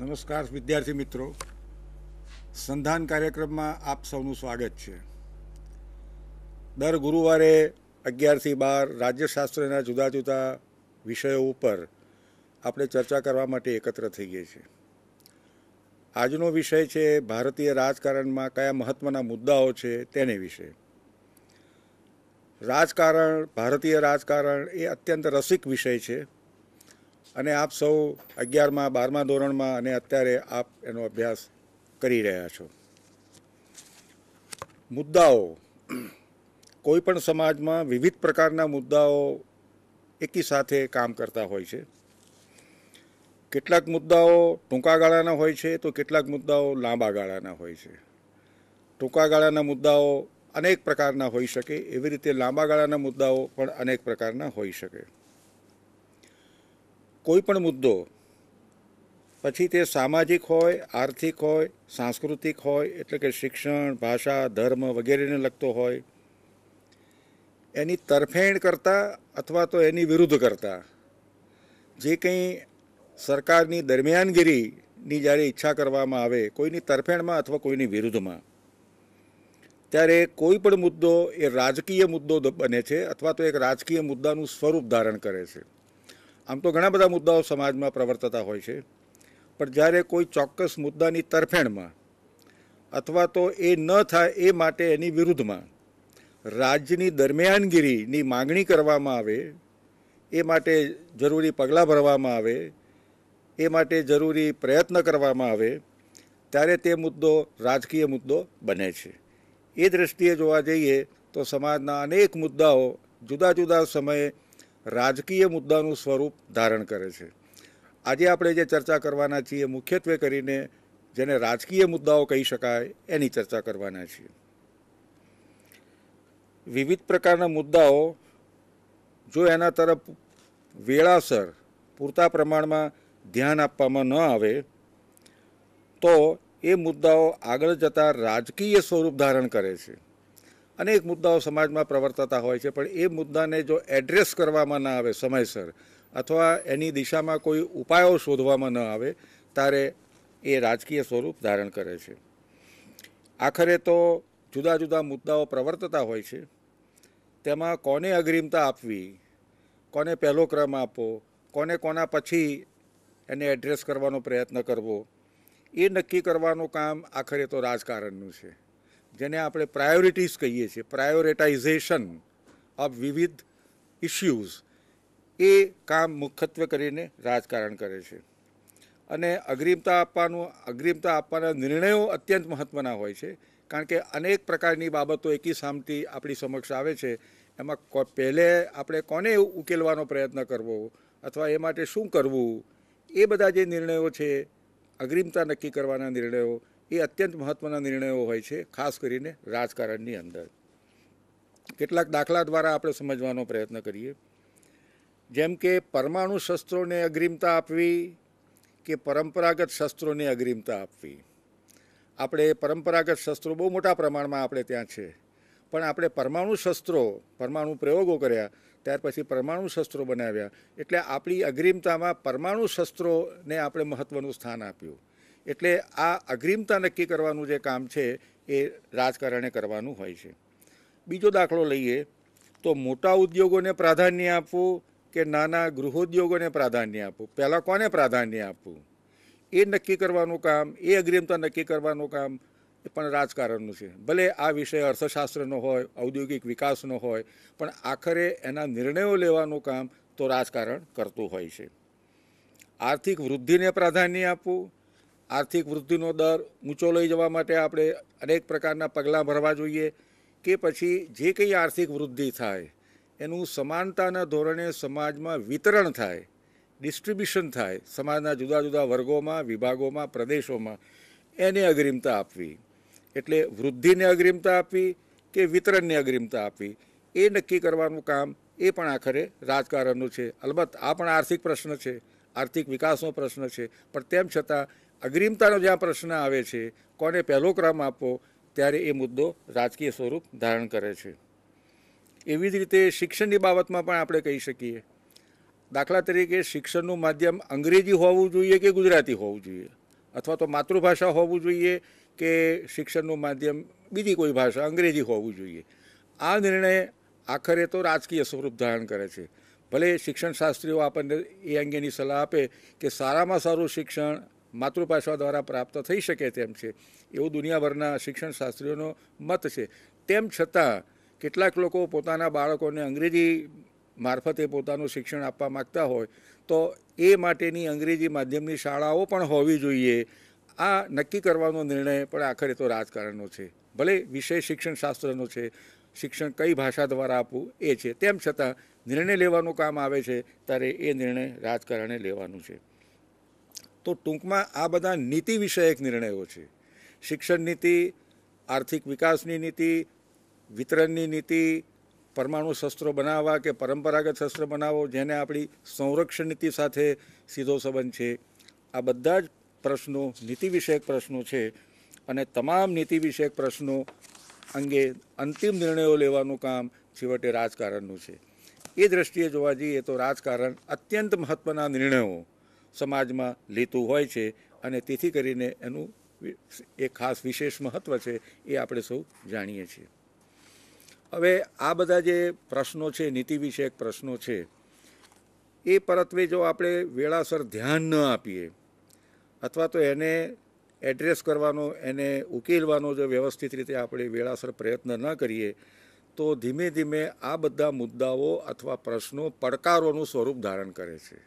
નમસ્કાર વિદ્યાર્થી મિત્રો, સંધાન કાર્યક્રમમાં આપ સૌનું સ્વાગત છે. દર ગુરુવારે 11 થી 12 રાજ્યશાસ્ત્રના જુદા જુદા વિષયો ઉપર આપણે ચર્ચા કરવા માટે એકત્ર થઈએ છીએ. આજનો વિષય છે ભારતીય રાજકારણમાં કયા મહત્ત્વના મુદ્દાઓ છે તેને વિશે. રાજકારણ, ભારતીય રાજકારણ એ અત્યંત રસિક વિષય છે અને આપ સૌ 11મા 12મા ધોરણમાં અને અત્યારે આપ એનો અભ્યાસ કરી રહ્યા છો. મુદ્દાઓ, કોઈ પણ સમાજમાં વિવિધ પ્રકારના મુદ્દાઓ એકી સાથે કામ કરતા હોય છે. કેટલાક મુદ્દાઓ ટૂંકા ગાળાના હોય છે તો કેટલાક મુદ્દાઓ લાંબા ગાળાના હોય છે. ટૂંકા ગાળાના મુદ્દાઓ અનેક પ્રકારના હોઈ શકે, એવી રીતે લાંબા ગાળાના મુદ્દાઓ પણ અનેક પ્રકારના હોઈ શકે. કોઈ પણ મુદ્દો, પછી તે સામાજિક હોય, આર્થિક હોય, સાંસ્કૃતિક હોય, એટલે કે શિક્ષણ, ભાષા, ધર્મ વગેરેને લગતો હોય, એની તરફેણ કરતાં અથવા તો એની વિરુદ્ધ કરતાં જે કંઈ સરકારની દરમિયાનગીરીની જ્યારે ઈચ્છા કરવામાં આવે કોઈની તરફેણમાં અથવા કોઈની વિરુદ્ધમાં, ત્યારે કોઈ પણ મુદ્દો એ રાજકીય મુદ્દો બને છે અથવા તો એક રાજકીય મુદ્દાનું સ્વરૂપ ધારણ કરે છે. આમ તો ઘણા બધા મુદ્દાઓ સમાજમાં પ્રવર્તતા હોય છે, પણ જ્યારે કોઈ ચોક્કસ મુદ્દાની તરફેણમાં અથવા તો એ ન થાય એ માટે એની વિરુદ્ધમાં રાજ્યની દરમિયાનગીરીની માગણી કરવામાં આવે, એ માટે જરૂરી પગલાં ભરવામાં આવે, એ માટે જરૂરી પ્રયત્ન કરવામાં આવે, ત્યારે તે મુદ્દો રાજકીય મુદ્દો બને છે. એ દૃષ્ટિએ જોવા જઈએ તો સમાજના અનેક મુદ્દાઓ જુદા જુદા સમયે રાજકીય મુદ્દાનું સ્વરૂપ ધારણ કરે છે. આજે આપણે જે ચર્ચા કરવાના છીએ મુખ્યત્વે કરીને જેને રાજકીય મુદ્દાઓ કહી શકાય એની ચર્ચા કરવાના છીએ. વિવિધ પ્રકારના મુદ્દાઓ જો એના તરફ વેળાસર પૂરતા પ્રમાણમાં ધ્યાન આપવામાં ન આવે તો એ મુદ્દાઓ આગળ જતાં રાજકીય સ્વરૂપ ધારણ કરે છે. અનેક મુદ્દાઓ સમાજમાં પ્રવર્તતા હોય છે, પણ એ મુદ્દાને જો એડ્રેસ કરવામાં ના આવે સમયસર અથવા એની દિશામાં કોઈ ઉપાયો શોધવામાં ન આવે ત્યારે એ રાજકીય સ્વરૂપ ધારણ કરે છે. આખરે તો જુદા જુદા મુદ્દાઓ પ્રવર્તતા હોય છે, તેમાં કોને અગ્રિમતા આપવી, કોને પહેલો ક્રમ આપવો, કોને કોના પછી એને એડ્રેસ કરવાનો પ્રયત્ન કરવો, એ નક્કી કરવાનું કામ આખરે તો રાજકારણનું છે, જેને આપણે પ્રાયોરિટીઝ કહીએ છીએ. પ્રાયોરિટાઇઝેશન ઓફ વિવિધ ઇસ્યુઝ, એ કામ મુખ્યત્વે કરીને રાજકારણ કરે છે. અને અગ્રિમતા આપવાના નિર્ણયો અત્યંત મહત્ત્વના હોય છે, કારણ કે અનેક પ્રકારની બાબતો એકી સામટી આપણી સમક્ષ આવે છે. એમાં પહેલે આપણે કોને ઉકેલવાનો પ્રયત્ન કરવો અથવા એ માટે શું કરવું, એ બધા જે નિર્ણયો છે, અગ્રિમતા નક્કી કરવાના નિર્ણયો, એ અત્યંત મહત્ત્વના નિર્ણયો હોય છે, ખાસ કરીને રાજકારણની અંદર. કેટલાક દાખલા દ્વારા આપણે સમજવાનો પ્રયત્ન કરીએ. જેમ કે પરમાણુ શસ્ત્રોને અગ્રિમતા આપવી કે પરંપરાગત શસ્ત્રોને અગ્રિમતા આપવી. આપણે પરંપરાગત શસ્ત્રો બહુ મોટા પ્રમાણમાં આપણે ત્યાં છે, પણ આપણે પરમાણુ પ્રયોગો કર્યા, ત્યાર પછી પરમાણુ શસ્ત્રો બનાવ્યા, એટલે આપણી અગ્રિમતામાં પરમાણુ શસ્ત્રોને આપણે મહત્ત્વનું સ્થાન આપ્યું. એટલે આ અગ્રિમતા નક્કી કરવાનું જે કામ છે એ રાજકારણે કરવાનું હોય છે. બીજો દાખલો લઈએ તો મોટા ઉદ્યોગોને પ્રાધાન્ય આપવું કે નાના ગૃહોદ્યોગોને પ્રાધાન્ય આપવું, પહેલાં કોને પ્રાધાન્ય આપવું એ નક્કી કરવાનું કામ, એ અગ્રિમતા નક્કી કરવાનું કામ એ પણ રાજકારણનું છે. ભલે આ વિષય અર્થશાસ્ત્રનો હોય, ઔદ્યોગિક વિકાસનો હોય, પણ આખરે એના નિર્ણયો લેવાનું કામ તો રાજકારણ કરતું હોય છે. આર્થિક વૃદ્ધિને પ્રાધાન્ય આપવું, આર્થિક વૃદ્ધિનો દર ઊંચો લઈ જવા માટે આપણે અનેક પ્રકારના પગલાં ભરવા જોઈએ, કે પછી જે કંઈ આર્થિક વૃદ્ધિ થાય એનું સમાનતાના ધોરણે સમાજમાં વિતરણ થાય, ડિસ્ટ્રીબ્યુશન થાય, સમાજના જુદા જુદા વર્ગોમાં, વિભાગોમાં, પ્રદેશોમાં, એને અગ્રિમતા આપવી. એટલે વૃદ્ધિને અગ્રિમતા આપવી કે વિતરણને અગ્રિમતા આપવી, એ નક્કી કરવાનું કામ એ પણ આખરે રાજકારણનું છે. અલબત્ત આ પણ આર્થિક પ્રશ્ન છે, આર્થિક વિકાસનો પ્રશ્ન છે, પણ તેમ છતાં અગ્રિમતાનો જ્યાં પ્રશ્ન આવે છે, કોને પહેલો ક્રમ આપવો, ત્યારે એ મુદ્દો રાજકીય સ્વરૂપ ધારણ કરે છે. એવી જ રીતે શિક્ષણની બાબતમાં પણ આપણે કહી શકીએ. દાખલા તરીકે શિક્ષણનું માધ્યમ અંગ્રેજી હોવું જોઈએ કે ગુજરાતી હોવું જોઈએ? અથવા તો માતૃભાષા હોવું જોઈએ કે શિક્ષણનું માધ્યમ બીજી કોઈ ભાષા અંગ્રેજી હોવું જોઈએ. આ નિર્ણય આખરે તો રાજકીય સ્વરૂપ ધારણ કરે છે. ભલે શિક્ષણશાસ્ત્રીઓ આપણને એ અંગેની સલાહ આપે કે સારામાં સારું શિક્ષણ માતૃભાષા દ્વારા પ્રાપ્ત થઈ શકે તેમ છે, એવું દુનિયાભરના શિક્ષણશાસ્ત્રીઓનો મત છે. તેમ છતાં કેટલાક લોકો પોતાના બાળકોને અંગ્રેજી મારફતે પોતાનું શિક્ષણ આપવા માગતા હોય તો એ માટેની અંગ્રેજી માધ્યમની શાળાઓ પણ હોવી જોઈએ. આ નક્કી કરવાનો નિર્ણય પણ આખરે તો રાજકારણનો છે. ભલે વિષય શિક્ષણશાસ્ત્રનો છે, શિક્ષણ કઈ ભાષા દ્વારા આપવું એ છે, તેમ છતાં નિર્ણય લેવાનું કામ આવે છે ત્યારે એ નિર્ણય રાજકારણે લેવાનું છે. તો ટૂંકમાં આ બધા નીતિ વિષયક નિર્ણયો છે. શિક્ષણ નીતિ, આર્થિક વિકાસની નીતિ, વિતરણની નીતિ, પરમાણુ શસ્ત્રો બનાવવા કે પરંપરાગત શસ્ત્ર બનાવવો જેને આપણી સંરક્ષણ નીતિ સાથે સીધો સંબંધ છે, આ બધા જ પ્રશ્નો નીતિ વિષયક પ્રશ્નો છે. અને તમામ નીતિ વિષયક પ્રશ્નો અંગે અંતિમ નિર્ણયો લેવાનું કામ છેવટે રાજકારણનું છે. એ દ્રષ્ટિએ જોવા જઈએ તો રાજકારણ અત્યંત મહત્ત્વના નિર્ણયો સમાજમાં લેતું હોય છે અને તેથી કરીને એનું એક ખાસ વિશેષ મહત્ત્વ છે એ આપણે સૌ જાણીએ છીએ. હવે આ બધા જે પ્રશ્નો છે, નીતિ વિષયક પ્રશ્નો છે, એ પરત્વે જો આપણે વેળાસર ધ્યાન ન આપીએ અથવા તો એને એડ્રેસ કરવાનો, એને ઉકેલવાનો જો વ્યવસ્થિત રીતે આપણે વેળાસર પ્રયત્ન ન કરીએ તો ધીમે ધીમે આ બધા મુદ્દાઓ અથવા પ્રશ્નો પડકારોનું સ્વરૂપ ધારણ કરે છે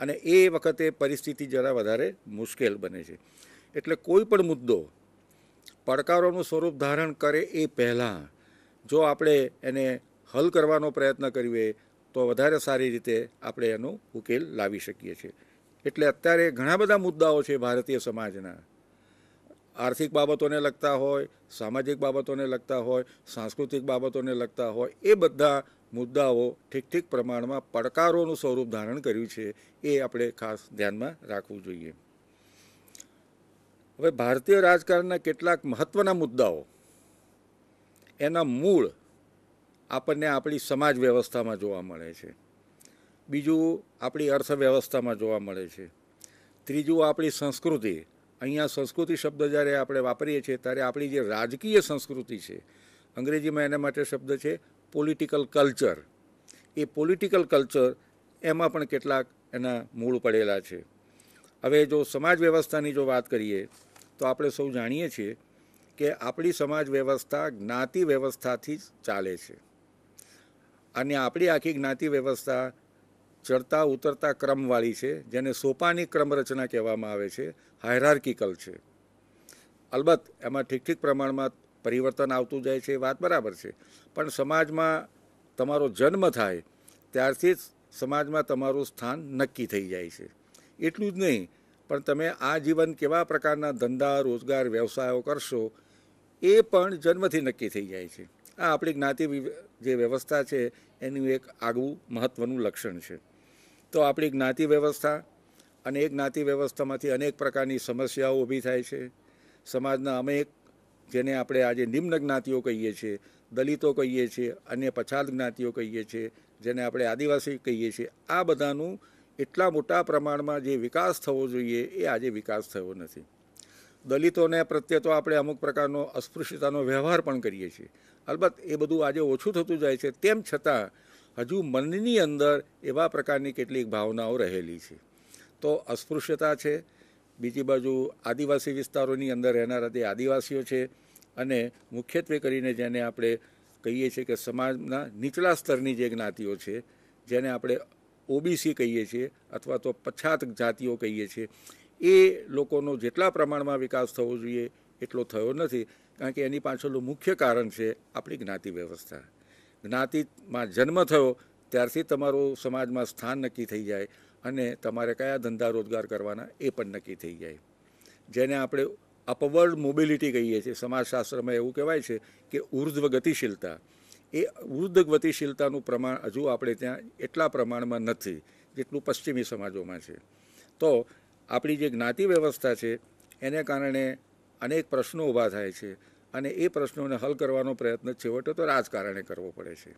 અને એ વખતે પરિસ્થિતિ જરા વધારે મુશ્કેલ બને છે. એટલે કોઈ પણ મુદ્દો પડકારોનું સ્વરૂપ ધારણ કરે એ પહેલાં જો આપણે એને હલ કરવાનો પ્રયત્ન કરીએ તો વધારે સારી રીતે આપણે એનો ઉકેલ લાવી શકીએ છીએ. એટલે અત્યારે ઘણા બધા મુદ્દાઓ છે ભારતીય સમાજના, આર્થિક બાબતોને લગતા હોય, સામાજિક બાબતોને લગતા હોય, સાંસ્કૃતિક બાબતોને લગતા હોય, એ બધા મુદ્દાઓ ઠીક ઠીક પ્રમાણમાં પડકારોનું સ્વરૂપ ધારણ કર્યું છે. એ આપણે ખાસ ધ્યાનમાં રાખવું જોઈએ. હવે ભારતીય રાજકારણના કેટલાક મહત્ત્વના મુદ્દાઓ એના મૂળ આપણને આપણી સમાજ વ્યવસ્થામાં જોવા મળે છે. બીજું આપણી અર્થવ્યવસ્થામાં જોવા મળે છે. ત્રીજું આપણી સંસ્કૃતિ. અહીંયા સંસ્કૃતિ શબ્દ જ્યારે આપણે વાપરીએ છીએ ત્યારે આપણી જે રાજકીય સંસ્કૃતિ છે, અંગ્રેજીમાં એના માટે શબ્દ છે પોલિટિકલ કલ્ચર. એ પોલિટિકલ કલ્ચર એમાં પણ કેટલાક એના મૂળ પડેલા છે. હવે જો સમાજ વ્યવસ્થાની જો વાત કરીએ તો આપણે સૌ જાણીએ છીએ કે આપણી સમાજ વ્યવસ્થા જ્ઞાતિ વ્યવસ્થાથી જ ચાલે છે અને આપણી આખી જ્ઞાતિ વ્યવસ્થા ચડતા ઉતરતા ક્રમવાળી છે, જેને સોપાની ક્રમરચના કહેવામાં આવે છે, હાયરાર્કિકલ છે. અલબત્ત એમાં ઠીક ઠીક પ્રમાણમાં પરિવર્તન આવતું જાય છે, વાત બરાબર છે, પણ સમાજમાં તમારો જન્મ થાય ત્યારથી જ સમાજમાં તમારું સ્થાન નક્કી થઈ જાય છે. એટલું જ નહીં, પણ તમે આ જીવન કેવા પ્રકારના ધંધા, રોજગાર, વ્યવસાયો કરશો એ પણ જન્મથી નક્કી થઈ જાય છે. આ આપણી જ્ઞાતિ જે વ્યવસ્થા છે એનું એક આગવું મહત્ત્વનું લક્ષણ છે. તો આપણી જ્ઞાતિ વ્યવસ્થા અને એ જ્ઞાતિ વ્યવસ્થામાંથી અનેક પ્રકારની સમસ્યાઓ ઊભી થાય છે. સમાજના અનેક, જેને આપણે આજે નિમ્ન જ્ઞાતિઓ કહીએ છીએ, દલિતો કહીએ છીએ, અન્ય પછાત જ્ઞાતિઓ કહીએ છીએ, જેને આપણે આદિવાસી કહીએ છીએ, આ બધાનું એટલા મોટા પ્રમાણમાં જે વિકાસ થવો જોઈએ એ આજે વિકાસ થયો નથી. દલિતોને પ્રત્યે તો આપણે અમુક પ્રકારનો અસ્પૃશ્યતાનો વ્યવહાર પણ કરીએ છીએ. અલબત્ત એ બધું આજે ઓછું થતું જાય છે, તેમ છતાં હજુ મનની અંદર એવા પ્રકારની કેટલીક ભાવનાઓ રહેલી છે. તો અસ્પૃશ્યતા છે, બીજી બાજુ આદિવાસી વિસ્તારોની અંદર રહેનારા તે આદિવાસીઓ છે અને મુખ્યત્વે કરીને જેને આપણે કહીએ છીએ કે સમાજના નીચલા સ્તરની જે જ્ઞાતિઓ છે, જેને આપણે ઓબીસી કહીએ છીએ અથવા તો પછાત જાતિઓ કહીએ છીએ, એ લોકોનો જેટલા પ્રમાણમાં વિકાસ થવો જોઈએ એટલો થયો નથી. કારણ કે એની પાછળનું મુખ્ય કારણ છે આપણી જ્ઞાતિ વ્યવસ્થા. જ્ઞાતિમાં જન્મ થયો ત્યારથી તમારું સમાજમાં સ્થાન નક્કી થઈ જાય અને તમારે કયા ધંધા રોજગાર કરવાના એ પણ નક્કી થઈ જાય, જેને આપણે અપવર્ડ મોબિલિટી કહીએ છીએ. સમાજશાસ્ત્રમાં એવું કહેવાય છે કે ઉર્ધ્વ ગતિશીલતા. એ ઉર્ધ્વ ગતિશીલતાનું પ્રમાણ હજુ આપણે ત્યાં એટલા પ્રમાણમાં નથી જેટલું પશ્ચિમી સમાજોમાં છે. તો આપણી જે જ્ઞાતિ વ્યવસ્થા છે એને કારણે અનેક પ્રશ્નો ઊભા થાય છે અને એ પ્રશ્નોને હલ કરવાનો પ્રયત્ન છેવટે તો રાજકારણે કરવો પડે છે.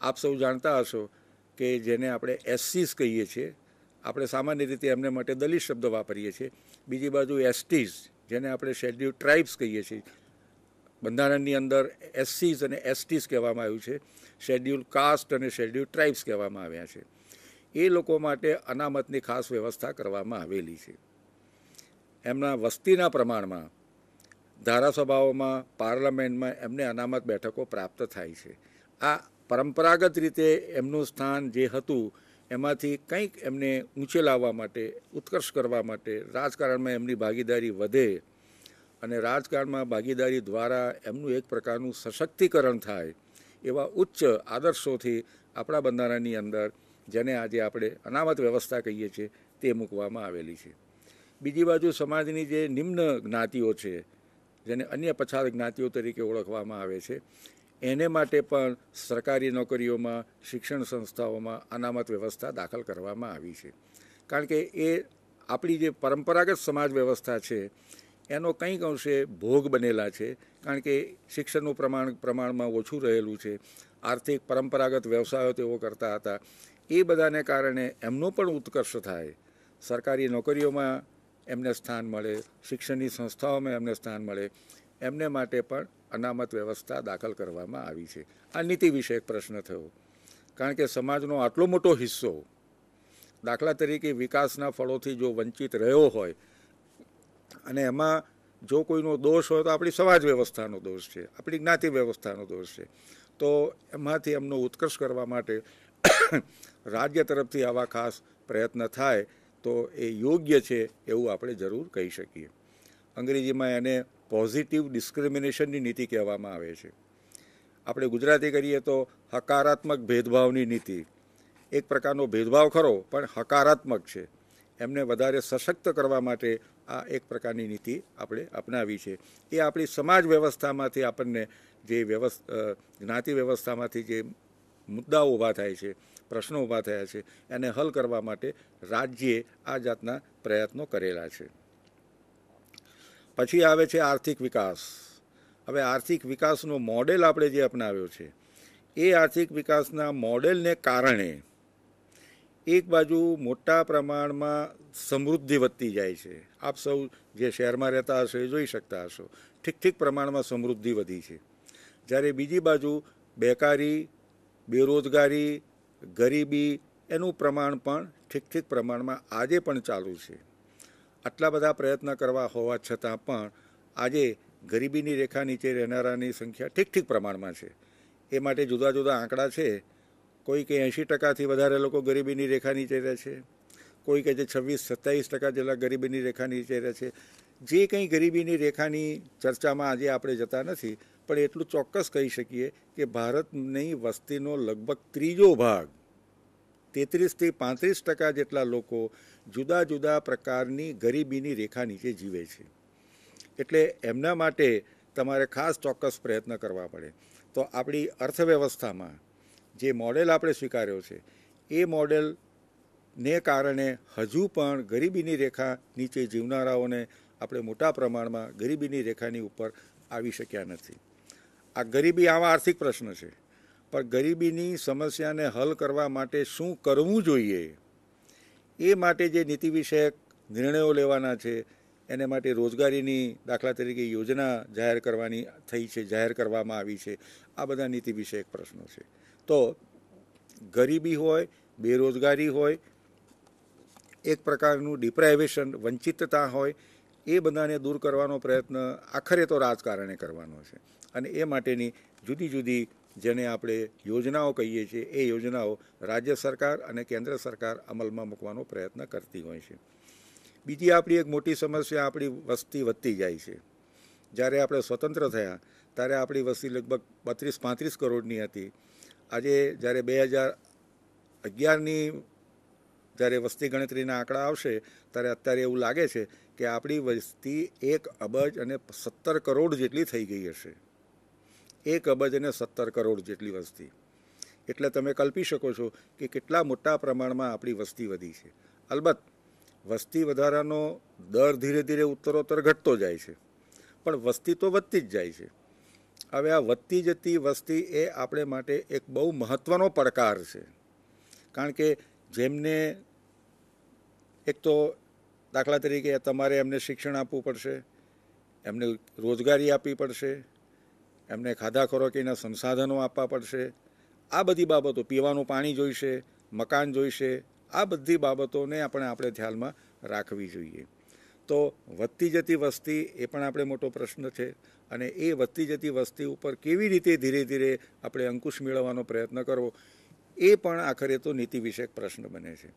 આપ સૌ જાણતા હશો કે જેને આપણે એસસીસ કહીએ છીએ, આપણે સામાન્ય રીતે એમને માટે દલિત શબ્દ વાપરીએ છીએ. બીજી બાજુ એસટીઝ, જેને આપણે શેડ્યુલ ટ્રાઇબ્સ કહીએ છીએ, બંધારણની અંદર એસસીઝ અને એસટીઝ કહેવામાં આવ્યું છે, શેડ્યુલ કાસ્ટ અને શેડ્યુલ ટ્રાઇબ્સ કહેવામાં આવ્યા છે. એ લોકો માટે અનામતની ખાસ વ્યવસ્થા કરવામાં આવેલી છે. એમના વસ્તીના પ્રમાણમાં ધારાસભાઓમાં, પાર્લામેન્ટમાં એમને અનામત બેઠકો પ્રાપ્ત થાય છે. આ પરંપરાગત રીતે એમનું સ્થાન જે હતું એમાંથી કંઈક એમને ઊંચે લાવવા માટે, ઉત્કર્ષ કરવા માટે, રાજકારણમાં એમની ભાગીદારી વધે અને રાજકારણમાં ભાગીદારી દ્વારા એમનું એક પ્રકારનું સશક્તિકરણ થાય, એવા ઉચ્ચ આદર્શોથી આપણા બંધારણની અંદર, જેને આજે આપણે અનામત વ્યવસ્થા કહીએ છીએ, તે મૂકવામાં આવેલી છે. બીજી બાજુ સમાજની જે નિમ્ન જ્ઞાતિઓ છે, જેને અન્ય પછાત જ્ઞાતિઓ તરીકે ઓળખવામાં આવે છે, એને માટે પણ સરકારી નોકરીઓમાં, શિક્ષણ સંસ્થાઓમાં અનામત વ્યવસ્થા દાખલ કરવામાં આવી છે. કારણ કે એ આપણી જે પરંપરાગત સમાજ વ્યવસ્થા છે એનો કંઈક અંશે ભોગ બનેલા છે. કારણ કે શિક્ષણનું પ્રમાણમાં ઓછું રહેલું છે, આર્થિક પરંપરાગત વ્યવસાયો તેઓ કરતા હતા. એ બધાને કારણે એમનો પણ ઉત્કર્ષ થાય, સરકારી નોકરીઓમાં એમને સ્થાન મળે, શિક્ષણની સંસ્થાઓમાં એમને સ્થાન મળે, એમને માટે પણ અનામત વ્યવસ્થા દાખલ કરવામાં આવી છે. આ નીતિ વિશે એક પ્રશ્ન થયો. કારણ કે સમાજનો આટલો મોટો હિસ્સો, દાખલા તરીકે વિકાસના ફળોથી જો વંચિત રહ્યો હોય અને એમાં જો કોઈનો દોષ હોય તો આપણી સમાજ વ્યવસ્થાનો દોષ છે, આપણી જ્ઞાતિ વ્યવસ્થાનો દોષ છે. તો એમાંથી એમનો ઉત્કર્ષ કરવા માટે રાજ્ય તરફથી આવા ખાસ પ્રયત્ન થાય તો એ યોગ્ય છે એવું આપણે જરૂર કહી શકીએ. અંગ્રેજીમાં એને પોઝિટિવ ડિસ્ક્રિમિનેશનની નીતિ કહેવામાં આવે છે. આપણે ગુજરાતી કરીએ તો હકારાત્મક ભેદભાવની નીતિ. એક પ્રકારનો ભેદભાવ ખરો પણ હકારાત્મક છે. એમને વધારે સશક્ત કરવા માટે આ એક પ્રકારની નીતિ આપણે અપનાવી છે. એ આપણી સમાજ વ્યવસ્થામાંથી આપણને જે જ્ઞાતિ વ્યવસ્થામાંથી જે મુદ્દાઓ ઊભા થાય છે, પ્રશ્નો ઊભા થયા છે, એને હલ કરવા માટે રાજ્યે આ જાતના પ્રયત્નો કરેલા છે. પછી આવે છે આર્થિક વિકાસ. હવે આર્થિક વિકાસનો મોડેલ આપણે જે અપનાવ્યો છે, એ આર્થિક વિકાસના મોડેલને કારણે એક બાજુ મોટા પ્રમાણમાં સમૃદ્ધિ વધતી જાય છે. આપ સૌ જે શહેરમાં રહેતા હશો એ જોઈ શકતા હશો, ઠીક પ્રમાણમાં સમૃદ્ધિ વધી છે. જ્યારે બીજી બાજુ બેકારી, બેરોજગારી, ગરીબી એનું પ્રમાણ પણ ઠીક પ્રમાણમાં આજે પણ ચાલુ છે. આટલા બધા પ્રયત્ન કરવા હોવા છતાં પણ આજે ગરીબીની રેખા નીચે રહેનારાની સંખ્યા ઠીક પ્રમાણમાં છે. એ માટે જુદા જુદા આંકડા છે. કોઈ કે 80% વધારે લોકો ગરીબીની રેખા નીચે રહે છે, કોઈ કે જે 26-27% જેટલા ગરીબીની રેખા નીચે રહે છે. જે કંઈ ગરીબીની રેખાની ચર્ચામાં આજે આપણે જતા નથી, પણ એટલું ચોક્કસ કહી શકીએ કે ભારતની વસ્તીનો લગભગ ત્રીજો ભાગ, 33-35% જેટલા લોકો જુદા જુદા પ્રકારની ગરીબીની રેખા નીચે જીવે છે. એટલે એમના માટે તમારે ખાસ ચોક્કસ પ્રયત્ન કરવા પડે. તો આપણી અર્થવ્યવસ્થામાં જે મોડેલ આપણે સ્વીકાર્યો છે, એ મોડેલને કારણે હજુ પણ ગરીબીની રેખા નીચે જીવનારાઓને આપણે મોટા પ્રમાણમાં ગરીબીની રેખાની ઉપર આવી શક્યા નથી. આ ગરીબી આવા આર્થિક પ્રશ્ન છે, પણ ગરીબીની સમસ્યાને હલ કરવા માટે શું કરવું જોઈએ એ માટે જે નીતિ વિષયક નિર્ણયો લેવાના છે, એને માટે રોજગારીની દાખલા તરીકે યોજના જાહેર કરવામાં આવી છે. આ બધા નીતિ વિષયક પ્રશ્નો છે. તો ગરીબી હોય, બેરોજગારી હોય, એક પ્રકારનું ડિપ્રાઇવેશન, વંચિતતા હોય, એ બધાને દૂર કરવાનો પ્રયત્ન આખરે તો રાજકારણે કરવાનો છે. અને એ માટેની જુદી જુદી જેને આપણે યોજનાઓ કહીએ છીએ, એ યોજનાઓ રાજ્ય સરકાર અને કેન્દ્ર સરકાર અમલમાં મૂકવાનો પ્રયત્ન કરતી હોય છે. બીજી આપણી એક મોટી સમસ્યા, આપણી વસ્તી વધતી જાય છે. જ્યારે આપણે સ્વતંત્ર થયા ત્યારે આપણી વસ્તી લગભગ 32-35 કરોડની હતી. આજે જ્યારે 2011ની જ્યારે વસ્તી ગણતરીના આંકડા આવશે ત્યારે અત્યારે એવું લાગે છે કે આપણી વસ્તી 1 અબજ અને 17 કરોડ જેટલી થઈ ગઈ હશે. 1 અબજ અને 17 કરોડ જેટલી વસ્તી. એટલે તમે કલ્પી શકો છો કે કેટલા મોટા પ્રમાણમાં આપણી વસ્તી વધી છે. અલબત્ત વસ્તી વધારાનો દર ધીરે ધીરે ઉત્તરોત્તર ઘટતો જાય છે, પણ વસ્તી તો વધતી જ જાય છે. હવે આ વધતી જતી વસ્તી એ આપણે માટે એક બહુ મહત્ત્વનો પડકાર છે. કારણ કે જેમને એક તો દાખલા તરીકે તમારે એમને શિક્ષણ આપવું પડશે, એમને રોજગારી આપવી પડશે, એમને ખાધા ખોરાકીના સંસાધનો આપવા પડશે. આ બધી બાબતો, પીવાનું પાણી જોઈશે, મકાન જોઈશે, આ બધી બાબતોને આપણે ધ્યાનમાં રાખવી જોઈએ. તો વધતી જતી વસ્તી એ પણ આપણે મોટો પ્રશ્ન છે, અને એ વધતી જતી વસ્તી ઉપર કેવી રીતે ધીરે ધીરે આપણે અંકુશ મેળવવાનો પ્રયત્ન કરવો, એ પણ આખરે તો નીતિ વિષયક પ્રશ્ન બને છે.